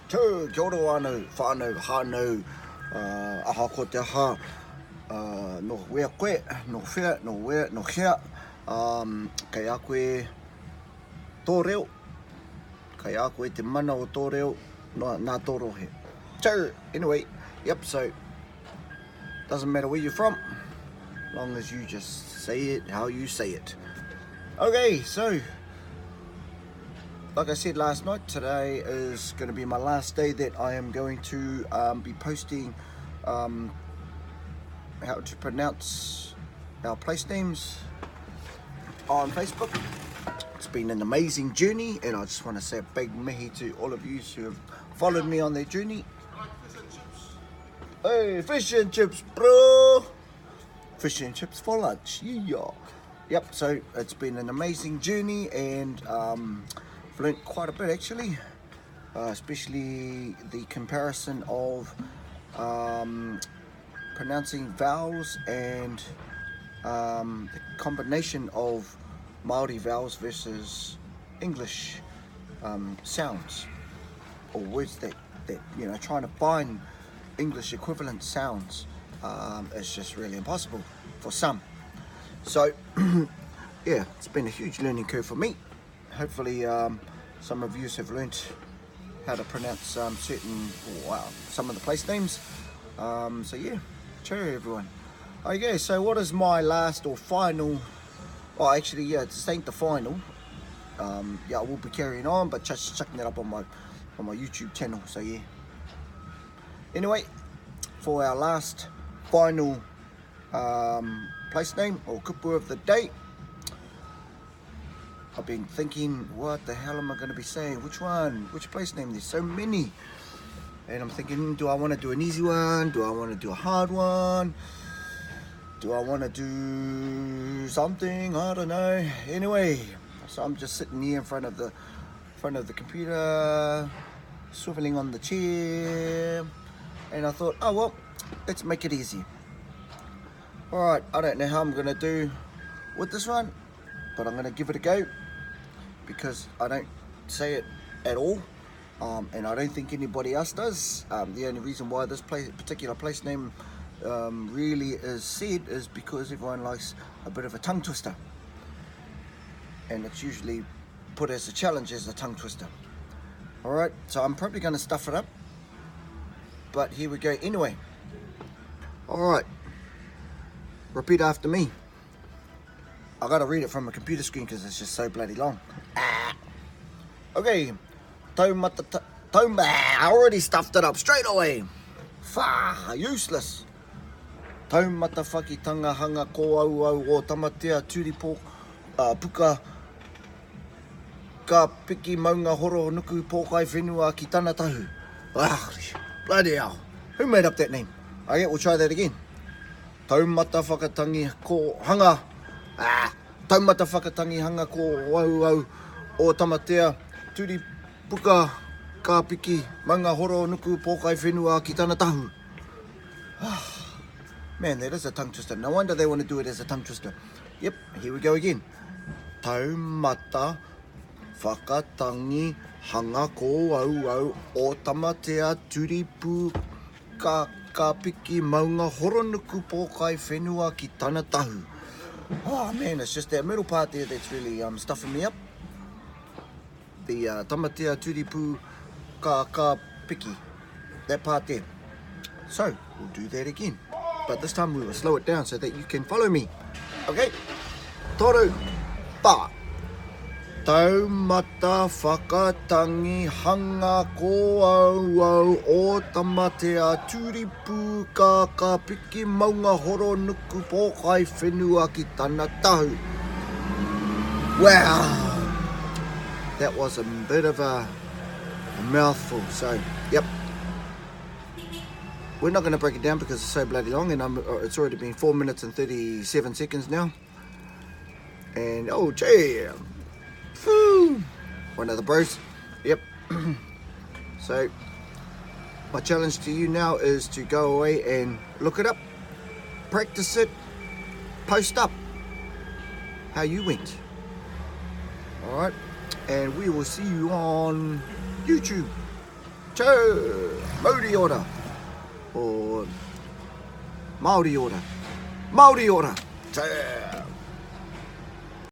Tū, kia ora anō, whānau, hānau, aha ko te aha, no wea koe, no whea, no wea, no hea, kei a koe tō reo, kei a koe te mana o tō reo, nā tō rohe. So, anyway, yep, so, doesn't matter where you're from, long as you just say it how you say it. Okay, so, like I said last night, today is going to be my last day that I am going to be posting how to pronounce our place names on Facebook. It's been an amazing journey, and I just want to say a big mihi to all of you who have followed me on that journey. Hey, fish and chips, bro! Fish and chips for lunch, yeah. Yep, so it's been an amazing journey, and I've learnt quite a bit actually, especially the comparison of pronouncing vowels and the combination of Maori vowels versus English sounds, or words that you know, trying to find English equivalent sounds is just really impossible for some. So yeah, it's been a huge learning curve for me. Hopefully some of you have learnt how to pronounce some of the place names. So yeah, cheerio everyone. Okay, so what is my last or final, oh actually yeah, this ain't the final. Yeah, I will be carrying on, but just chucking it up on my YouTube channel, so yeah. Anyway, for our last final place name or kupu of the day, I've been thinking, what the hell am I going to be saying? Which one? Which place name? There's so many. And I'm thinking, do I want to do an easy one? Do I want to do a hard one? Do I want to do something? I don't know. Anyway, so I'm just sitting here in front of the computer, swiveling on the chair, and I thought, oh well, let's make it easy. Alright, I don't know how I'm going to do with this one, but I'm going to give it a go, because I don't say it at all, and I don't think anybody else does. The only reason why this particular place name really is said is because everyone likes a bit of a tongue twister, and it's usually put as a challenge as a tongue twister. Alright, so I'm probably going to stuff it up, but here we go anyway. Alright, repeat after me. I gotta read it from a computer screen because it's just so bloody long. Okay, I already stuffed it up straight away. Useless. Taumata whakitanga hanga ko au o tamatea turipo puka ka piki maunga horo nuku pōkai whenua ki tana tahu. Bloody hell. Who made up that name? Okay, we'll try that again. Taumata whakatangi ko hanga. Taumata whakatangi hanga ko au o tamatea turi puka ka piki maunga horo nuku pōkai whenua ki tana tahu. Man, that is a tongue twister. No wonder they want to do it as a tongue twister. Yep, here we go again. Taumata whakatangi hanga ko au o tamatea turi puka ka piki maunga horo nuku pōkai whenua ki tana tahu. Oh man, it's just that middle part there that's really stuffing me up. The tamatea turipu ka piki, that part there. So we'll do that again, but this time we will slow it down so that you can follow me. Okay, toru pa. Taumata whakatangi hanga ko au o tamatea turipu ka piki maunga horo nuku pōkai whenua ki tana tahu. Wow, that was a bit of a mouthful. So, yep. We're not going to break it down because it's so bloody long, and it's already been 4 minutes and 37 seconds now. And oh, gee. Woo. One of the bros. Yep. So my challenge to you now is to go away and look it up, practice it, post up how you went. Alright, and we will see you on YouTube. Che, Maori ora. Or Maori ora. Maori ora. Che.